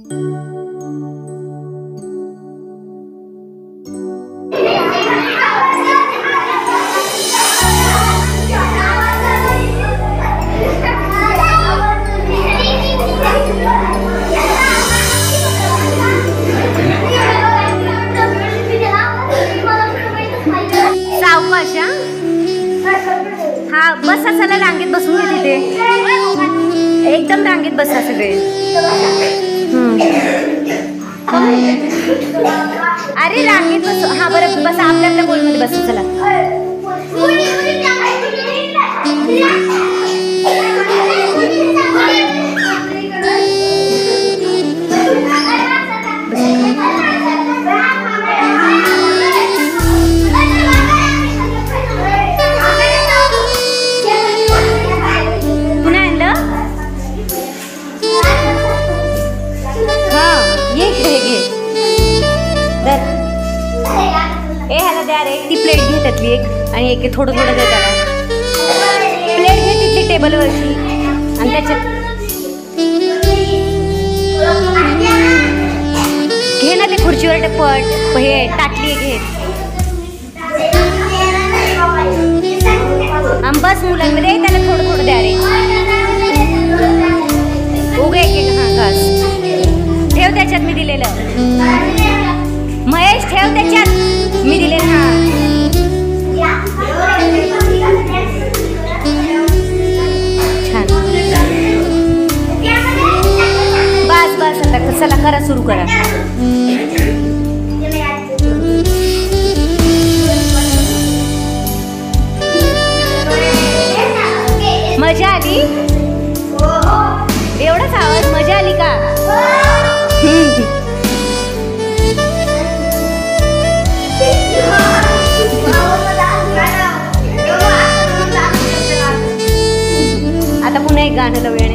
हा बसा, चला रांगेत बसून घे तिथे, एकदम रांगेत बसा सगळे. अरे रांगेत बसू. हा बरं बसा, आपल्या आपल्या गोलमध्ये बसा. चला ती प्लेट घे त्यातली एक, आणि एक थोडं थोडं दे त्याला. प्लेट घे तिथली टेबलवरची आणि त्याच्यात घे ना ते खुर्चीवर टपट हे ताटली घे. बस मुलांमध्ये त्याला थोडं थोडं द्या रे. उगे एक हा घास ठेव त्याच्यात मी दिलेलं. महेश ठेव त्याच्यात मी दिलेलं. हा छान. बस बस आता चला करा, सुरू करा. मजा आली? एवढाच आवाज? मजा आली का? आता पुन्हा एक गाणं लावूया.